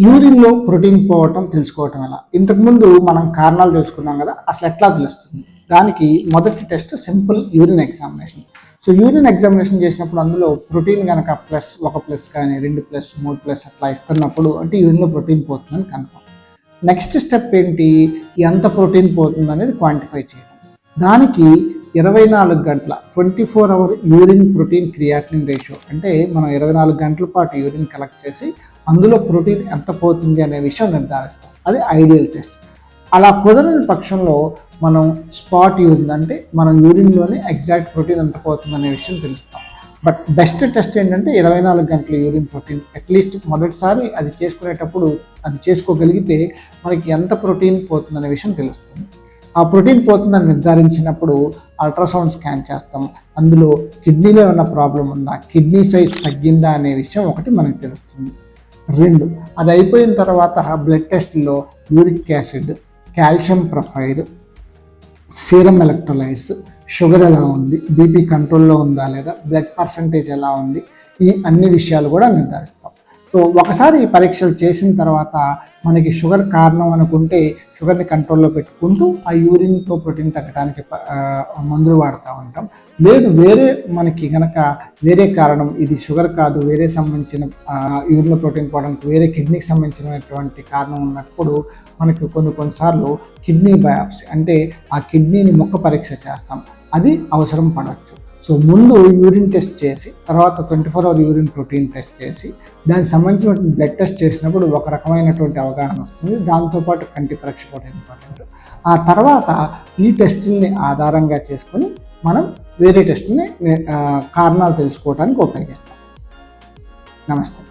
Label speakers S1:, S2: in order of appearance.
S1: యూరిన్లో protein పోవటం తెలుసుకోవటం ఎలా? ఇంతకుముందు మనం కారణాలు తెలుసుకున్నాం కదా, అసలు ఎట్లా తెలుస్తుంది? దానికి మొదటి test simple urine examination. So urine examination చేసినప్పుడు అందులో ప్రోటీన్ కనుక ఒక ప్లస్ కానీ 2+, 3+ అట్లా ఇస్తున్నప్పుడు అంటే యూరిన్లో ప్రోటీన్ పోతుందని కన్ఫర్మ్. నెక్స్ట్ స్టెప్ ఏంటి? ఎంత ప్రోటీన్ పోతుంది అనేది క్వాంటిఫై చేయడం. దానికి 24 గంటల 24 hour urine protein creatinine ratio, అంటే మనం 24 గంటల పాటు యూరిన్ కలెక్ట్ చేసి అందులో ప్రోటీన్ ఎంత పోతుంది అనే విషయం నిర్ధారిస్తాం. అది ఐడియల్ టెస్ట్. అలా కుదరని పక్షంలో మనం స్పాట్ యూరిన్, అంటే మనం యూరిన్లోనే ఎగ్జాక్ట్ ప్రోటీన్ ఎంత పోతుంది అనే విషయం తెలుస్తాం. బట్ బెస్ట్ టెస్ట్ ఏంటంటే 24 గంటల యూరిన్ ప్రోటీన్. అట్లీస్ట్ మొదటిసారి అది చేసుకునేటప్పుడు అది చేసుకోగలిగితే మనకి ఎంత ప్రోటీన్ పోతుందనే విషయం తెలుస్తుంది. ఆ ప్రోటీన్ పోతుందని నిర్ధారించినప్పుడు అల్ట్రాసౌండ్ స్కాన్ చేస్తాం. అందులో కిడ్నీలో ఏమైనా ప్రాబ్లం ఉందా, కిడ్నీ సైజ్ తగ్గిందా అనే విషయం ఒకటి మనకు తెలుస్తుంది. 2, అది అయిపోయిన తర్వాత బ్లడ్ టెస్ట్లో uric acid, calcium profile, serum electrolytes, sugar ఎలా ఉంది, బీపీ కంట్రోల్లో ఉందా లేదా, బ్లడ్ పర్సంటేజ్ ఎలా ఉంది, ఈ అన్ని విషయాలు కూడా నిర్ధారిస్తాం. సో ఒకసారి ఈ పరీక్షలు చేసిన తర్వాత మనకి షుగర్ కారణం అనుకుంటే షుగర్ని కంట్రోల్లో పెట్టుకుంటూ ఆ యూరిన్తో ప్రోటీన్ తగ్గడానికి మందులు వాడుతూ ఉంటాం. లేదు మనకి కనుక వేరే కారణం, ఇది షుగర్ కాదు, వేరే సంబంధించిన యూరిన్లో ప్రోటీన్ పోవడానికి వేరే కిడ్నీకి సంబంధించినటువంటి కారణం ఉన్నప్పుడు మనకి కొన్నిసార్లు కిడ్నీ బయాప్సీ, అంటే ఆ కిడ్నీని ముక్క పరీక్ష చేస్తాం. అది అవసరం పడవచ్చు. సో ముందు యూరిన్ టెస్ట్ చేసి తర్వాత 24 అవర్ యూరిన్ ప్రోటీన్ టెస్ట్ చేసి దానికి సంబంధించినటువంటి బ్లడ్ టెస్ట్ చేసినప్పుడు ఒక రకమైనటువంటి అవగాహన వస్తుంది. దాంతోపాటు కంటి పరీక్ష కూడా ఇంపార్టెంట్. ఆ తర్వాత ఈ టెస్టుల్ని ఆధారంగా చేసుకొని మనం వేరే టెస్ట్ని కారణాలు తెలుసుకోవడానికి ఉపయోగిస్తాం. నమస్తే.